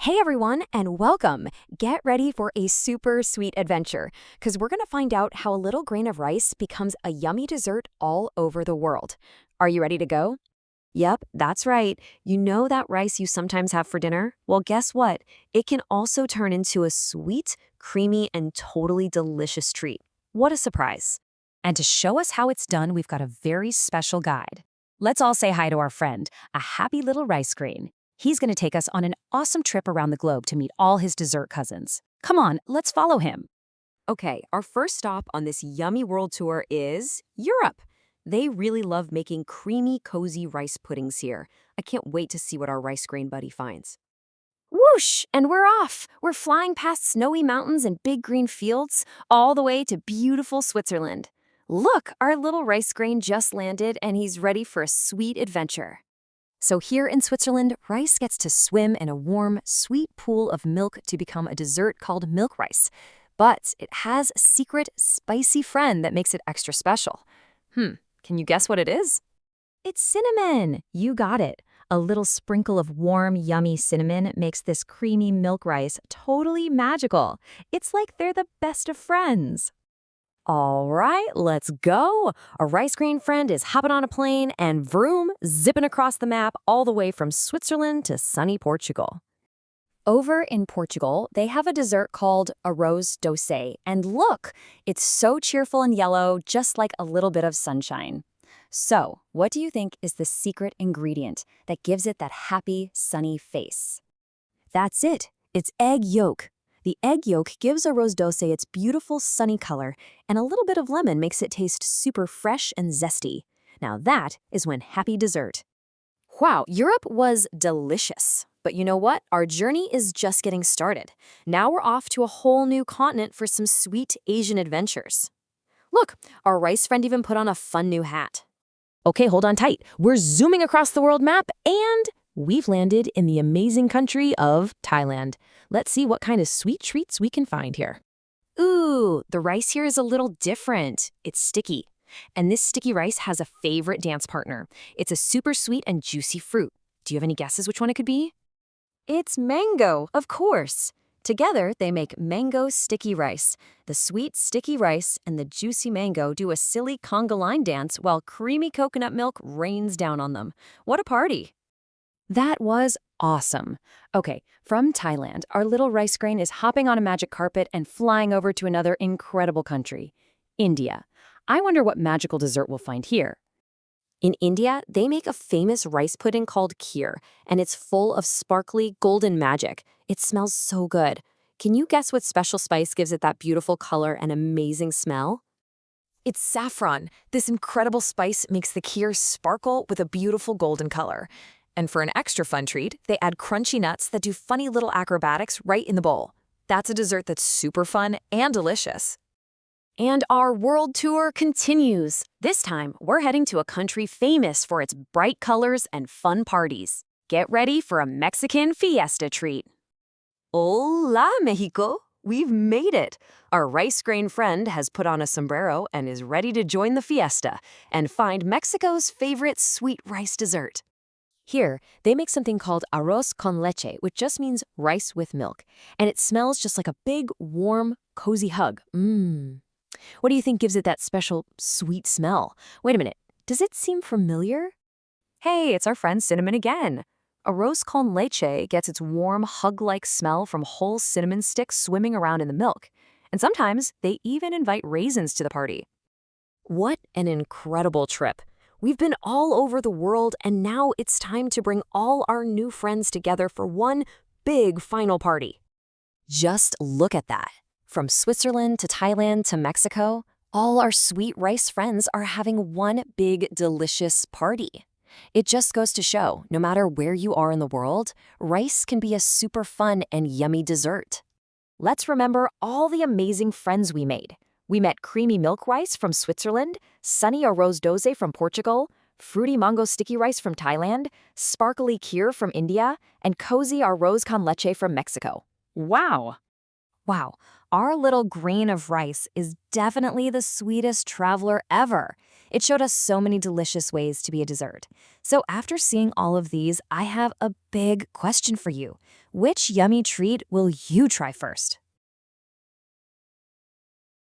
Hey everyone, and welcome. Get ready for a super sweet adventure, because we're going to find out how a little grain of rice becomes a yummy dessert all over the world. Are you ready to go? Yep, that's right. You know that rice you sometimes have for dinner? Well, guess what? It can also turn into a sweet, creamy, and totally delicious treat. What a surprise. And to show us how it's done, we've got a very special guide. Let's all say hi to our friend, a happy little rice grain. He's going to take us on an awesome trip around the globe to meet all his dessert cousins. Come on, let's follow him. Okay, our first stop on this yummy world tour is Europe. They really love making creamy, cozy rice puddings here. I can't wait to see what our rice grain buddy finds. Whoosh! And we're off! We're flying past snowy mountains and big green fields, all the way to beautiful Switzerland. Look, our little rice grain just landed and he's ready for a sweet adventure. So here in Switzerland, rice gets to swim in a warm, sweet pool of milk to become a dessert called milk rice. But it has a secret, spicy friend that makes it extra special. Can you guess what it is? It's cinnamon! You got it. A little sprinkle of warm, yummy cinnamon makes this creamy milk rice totally magical. It's like they're the best of friends. All right, let's go. Our rice grain friend is hopping on a plane and vroom, zipping across the map all the way from Switzerland to sunny Portugal. Over in Portugal, they have a dessert called Arroz Doce, and look, it's so cheerful and yellow, just like a little bit of sunshine. So, what do you think is the secret ingredient that gives it that happy, sunny face? That's it. It's egg yolk. The egg yolk gives Arroz Doce its beautiful sunny color, and a little bit of lemon makes it taste super fresh and zesty. Now that is one happy dessert. Wow, Europe was delicious. But you know what? Our journey is just getting started. Now we're off to a whole new continent for some sweet Asian adventures. Look, our rice friend even put on a fun new hat. Okay, hold on tight. We're zooming across the world map and we've landed in the amazing country of Thailand. Let's see what kind of sweet treats we can find here. Ooh, the rice here is a little different. It's sticky. And this sticky rice has a favorite dance partner. It's a super sweet and juicy fruit. Do you have any guesses which one it could be? It's mango, of course. Together, they make mango sticky rice. The sweet sticky rice and the juicy mango do a silly conga line dance while creamy coconut milk rains down on them. What a party! That was awesome. Okay, from Thailand, our little rice grain is hopping on a magic carpet and flying over to another incredible country, India. I wonder what magical dessert we'll find here. In India, they make a famous rice pudding called Kheer, and it's full of sparkly golden magic. It smells so good. Can you guess what special spice gives it that beautiful color and amazing smell? It's saffron. This incredible spice makes the Kheer sparkle with a beautiful golden color. And for an extra fun treat, they add crunchy nuts that do funny little acrobatics right in the bowl. That's a dessert that's super fun and delicious. And our world tour continues. This time, we're heading to a country famous for its bright colors and fun parties. Get ready for a Mexican fiesta treat. Hola, Mexico! We've made it! Our rice grain friend has put on a sombrero and is ready to join the fiesta and find Mexico's favorite sweet rice dessert. Here, they make something called arroz con leche, which just means rice with milk. And it smells just like a big, warm, cozy hug. What do you think gives it that special, sweet smell? Wait a minute, does it seem familiar? Hey, it's our friend Cinnamon again. Arroz con leche gets its warm, hug-like smell from whole cinnamon sticks swimming around in the milk. And sometimes they even invite raisins to the party. What an incredible trip. We've been all over the world, and now it's time to bring all our new friends together for one big final party. Just look at that. From Switzerland to Thailand to Mexico, all our sweet rice friends are having one big, delicious party. It just goes to show, no matter where you are in the world, rice can be a super fun and yummy dessert. Let's remember all the amazing friends we made. We met creamy milk rice from Switzerland, sunny arroz doce from Portugal, fruity mango sticky rice from Thailand, sparkly Kheer from India, and cozy arroz con leche from Mexico. Wow! Wow, our little grain of rice is definitely the sweetest traveler ever. It showed us so many delicious ways to be a dessert. So after seeing all of these, I have a big question for you. Which yummy treat will you try first?